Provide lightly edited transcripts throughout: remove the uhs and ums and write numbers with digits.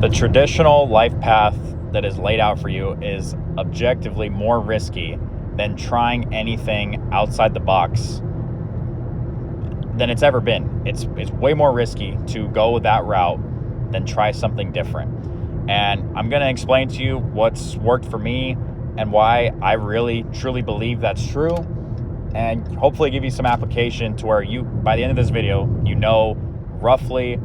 The traditional life path that is laid out for you is objectively more risky than trying anything outside the box than it's ever been. It's way more risky to go that route than try something different. And I'm going to explain to you what's worked for me and why I really truly believe that's true, and hopefully give you some application to where you, by the end of this video, you know roughly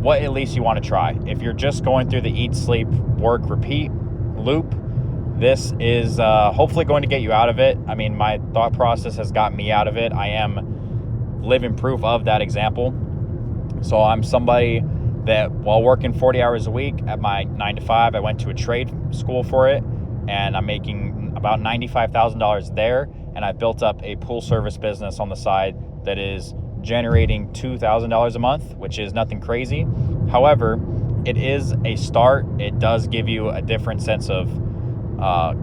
what at least you want to try. If you're just going through the eat, sleep, work, repeat loop, this is hopefully going to get you out of it. I mean, my thought process has got me out of it. I am living proof of that example. So I'm somebody that while working 40 hours a week at my 9 to 5, I went to a trade school for it, and I'm making about $95,000 there. And I built up a pool service business on the side that is generating $2,000 a month, which is nothing crazy. However, it is a start. It does give you a different sense of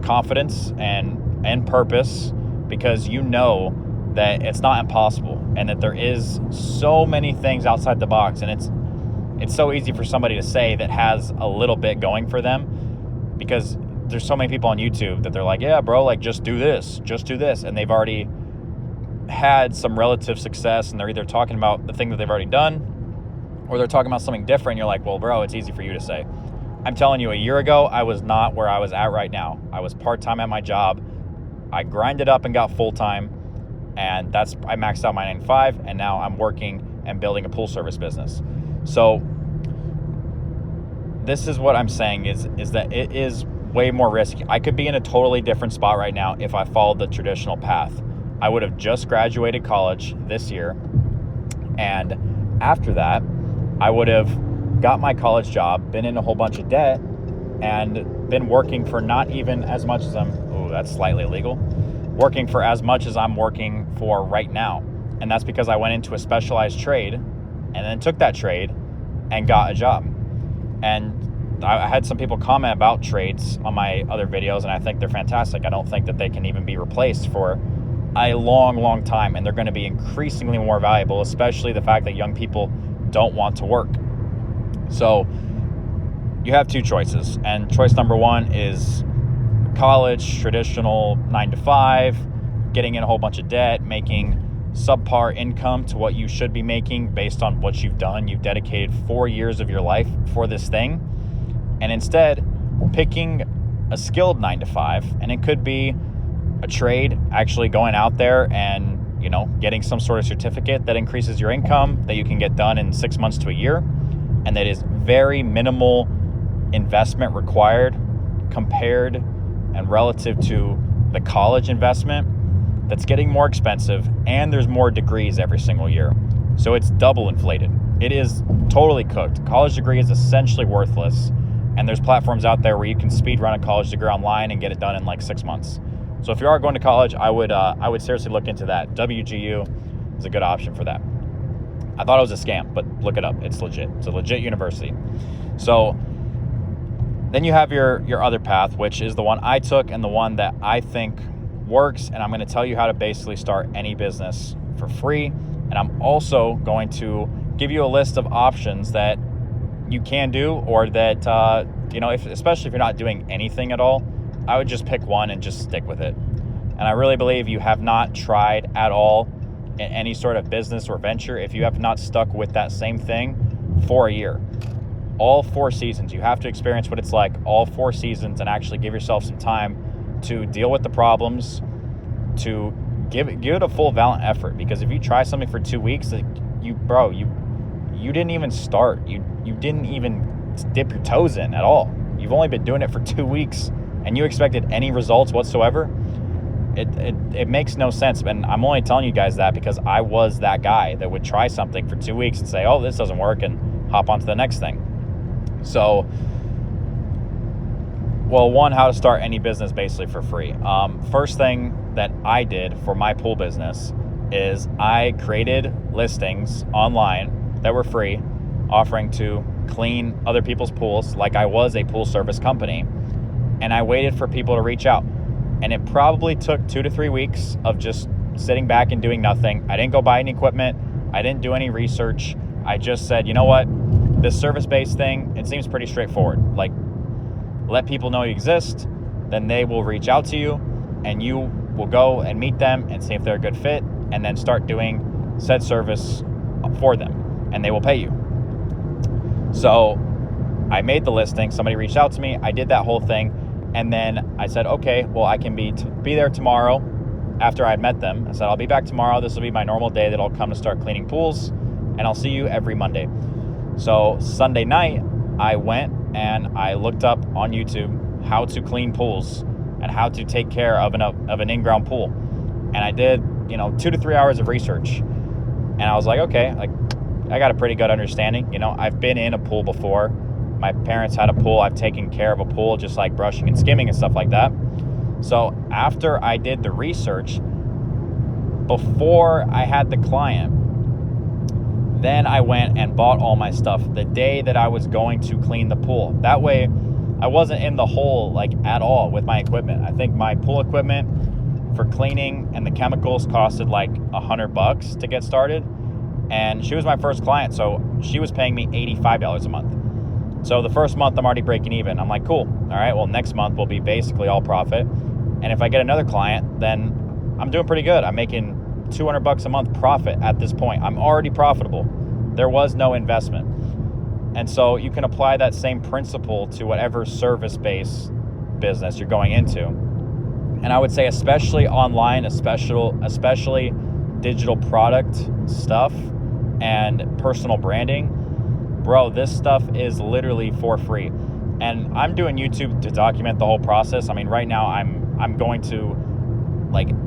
confidence and purpose, because you know that it's not impossible and that there is so many things outside the box. And it's so easy for somebody to say that has a little bit going for them, because there's so many people on YouTube that they're like, yeah, bro, like just do this. And they've already had some relative success, and they're either talking about the thing that they've already done, or they're talking about something different. You're like, well, bro, it's easy for you to say. I'm telling you, a year ago, I was not where I was at right now. I was part-time at my job. I grinded up and got full-time, and I maxed out my 9 to 5, and now I'm working and building a pool service business. So this is what I'm saying is that it is way more risky. I could be in a totally different spot right now if I followed the traditional path. I would have just graduated college this year, and after that, I would have got my college job, been in a whole bunch of debt, and been working for not even as much as that's slightly illegal, working for as much as I'm working for right now. And that's because I went into a specialized trade and then took that trade and got a job. And I had some people comment about trades on my other videos, and I think they're fantastic. I don't think that they can even be replaced for a long time, and they're going to be increasingly more valuable, especially the fact that young people don't want to work. So you have two choices, and choice number one is college, traditional 9 to 5, getting in a whole bunch of debt, making subpar income to what you should be making based on what you've done. You've dedicated 4 years of your life for this thing, and instead picking a skilled 9 to 5, and it could be a trade, actually going out there and getting some sort of certificate that increases your income that you can get done in 6 months to a year, and that is very minimal investment required compared and relative to the college investment that's getting more expensive, and there's more degrees every single year. So it's double inflated. It is totally cooked. College degree is essentially worthless, and there's platforms out there where you can speed run a college degree online and get it done in like 6 months. So if you are going to college, I would seriously look into that. WGU is a good option for that. I thought it was a scam, but look it up. It's legit. It's a legit university. So then you have your other path, which is the one I took and the one that I think works. And I'm going to tell you how to basically start any business for free. And I'm also going to give you a list of options that you can do, or that, especially if you're not doing anything at all, I would just pick one and just stick with it. And I really believe you have not tried at all in any sort of business or venture if you have not stuck with that same thing for a year. All 4 seasons, you have to experience what it's like all 4 seasons and actually give yourself some time to deal with the problems, to give it a full valiant effort. Because if you try something for 2 weeks, you didn't even start. You didn't even dip your toes in at all. You've only been doing it for 2 weeks, and you expected any results whatsoever. It makes no sense. And I'm only telling you guys that because I was that guy that would try something for 2 weeks and say, oh, this doesn't work, and hop on to the next thing. So, one, how to start any business basically for free. First thing that I did for my pool business is I created listings online that were free, offering to clean other people's pools like I was a pool service company. And I waited for people to reach out. And it probably took 2 to 3 weeks of just sitting back and doing nothing. I didn't go buy any equipment. I didn't do any research. I just said, you know what? this service-based thing, it seems pretty straightforward. Like, let people know you exist, then they will reach out to you, and you will go and meet them and see if they're a good fit, and then start doing said service for them, and they will pay you. So I made the listing, somebody reached out to me, I did that whole thing, and then I said, okay, well, I can be there tomorrow after I had met them. I said, I'll be back tomorrow. This will be my normal day that I'll come to start cleaning pools, and I'll see you every Monday. So Sunday night, I went and I looked up on YouTube how to clean pools and how to take care of an in-ground pool. And I did, 2 to 3 hours of research. And I was like, okay, like I got a pretty good understanding. I've been in a pool before. My parents had a pool. I've taken care of a pool, just like brushing and skimming and stuff like that. So after I did the research, before I had the client, then I went and bought all my stuff the day that I was going to clean the pool. That way, I wasn't in the hole like at all with my equipment. I think my pool equipment for cleaning and the chemicals costed like $100 to get started. And she was my first client, so she was paying me $85 a month. So the first month I'm already breaking even. I'm like, cool. All right, well, next month will be basically all profit. And if I get another client, then I'm doing pretty good. I'm making $200 a month profit at this point. I'm already profitable. There was no investment. And so you can apply that same principle to whatever service-based business you're going into. And I would say especially online, especially digital product stuff and personal branding, bro, this stuff is literally for free. And I'm doing YouTube to document the whole process. I mean, right now I'm going to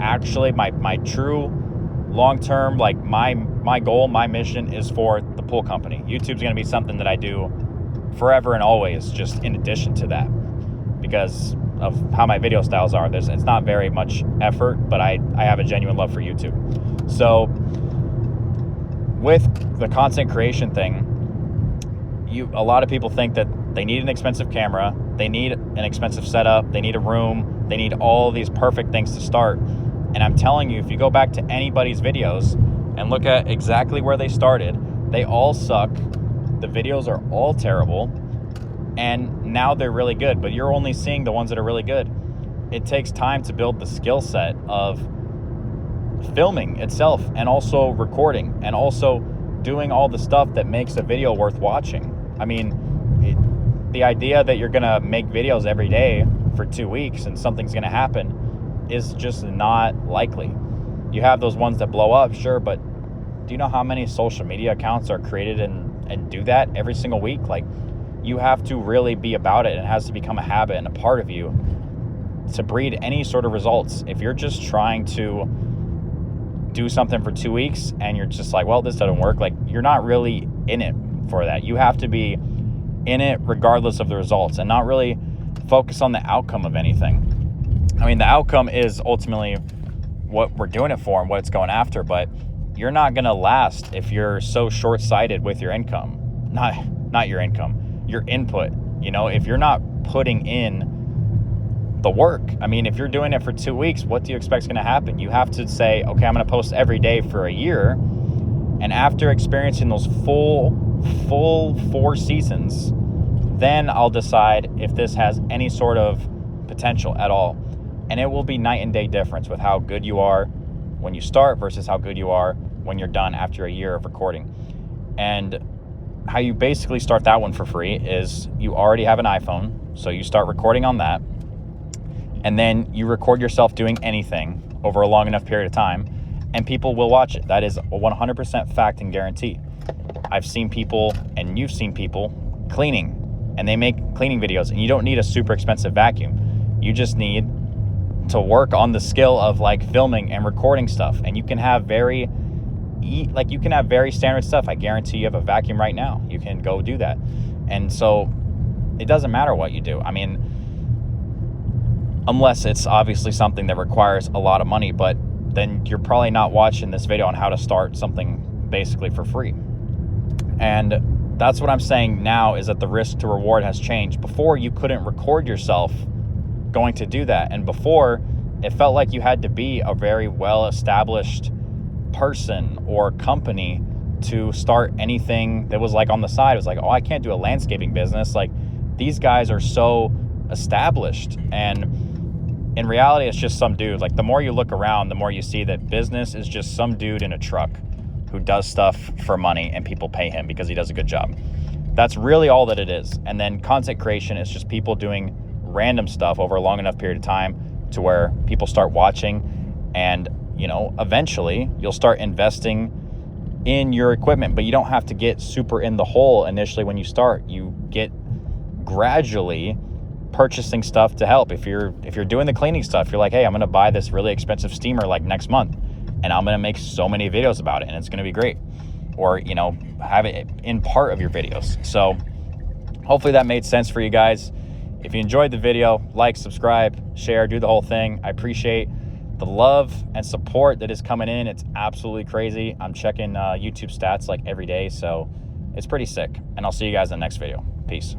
actually my true long-term, my goal, my mission is for the pool company. YouTube's going to be something that I do forever and always, just in addition to that, because of how my video styles are. It's not very much effort, but I have a genuine love for YouTube. So with the content creation thing, a lot of people think that they need an expensive camera, they need an expensive setup, they need a room, they need all these perfect things to start. And I'm telling you, if you go back to anybody's videos and look at exactly where they started, they all suck. The videos are all terrible. And now they're really good, but you're only seeing the ones that are really good. It takes time to build the skill set of filming itself, and also recording, and also doing all the stuff that makes a video worth watching. I mean, the idea that you're gonna make videos every day for 2 weeks and something's gonna happen is just not likely. You have those ones that blow up, sure, but do you know how many social media accounts are created and do that every single week? You have to really be about it, and it has to become a habit and a part of you to breed any sort of results. If you're just trying to do something for 2 weeks and you're just like, well, this doesn't work, you're not really in it for that. You have to be in it regardless of the results and not really focus on the outcome of anything. I mean, the outcome is ultimately what we're doing it for and what it's going after, but you're not going to last if you're so short-sighted with your income. Not your income, your input. If you're not putting in the work. I mean, if you're doing it for 2 weeks, what do you expect is going to happen? You have to say, okay, I'm going to post every day for a year. And after experiencing those full 4 seasons, then I'll decide if this has any sort of potential at all. And it will be night and day difference with how good you are when you start versus how good you are when you're done after a year of recording. And how you basically start that one for free is you already have an iPhone, so you start recording on that, and then you record yourself doing anything over a long enough period of time, and people will watch it. That is a 100% fact and guarantee. I've seen people, and you've seen people, cleaning, and they make cleaning videos, and you don't need a super expensive vacuum. You just need to work on the skill of filming and recording stuff, and you can have very standard stuff. I guarantee you have a vacuum right now. You can go do that. And so it doesn't matter what you do. I mean, unless it's obviously something that requires a lot of money, but then you're probably not watching this video on how to start something basically for free. And that's what I'm saying now, is that the risk to reward has changed. Before, you couldn't record yourself going to do that. And before, it felt like you had to be a very well-established person or company to start anything that was like on the side. It was like, oh, I can't do a landscaping business. Like, these guys are so established, and in reality, it's just some dude. Like, the more you look around, the more you see that business is just some dude in a truck who does stuff for money and people pay him because he does a good job. That's really all that it is. And then content creation is just people doing random stuff over a long enough period of time to where people start watching, and eventually you'll start investing in your equipment. But you don't have to get super in the hole initially when you start. You get gradually purchasing stuff to help. If you're doing the cleaning stuff, you're like, hey, I'm going to buy this really expensive steamer like next month, and I'm going to make so many videos about it, and it's going to be great. Or have it in part of your videos. So hopefully that made sense for you guys. If you enjoyed the video, like, subscribe, share, do the whole thing. I appreciate the love and support that is coming in. It's absolutely crazy. I'm checking YouTube stats like every day, so it's pretty sick. And I'll see you guys in the next video. Peace.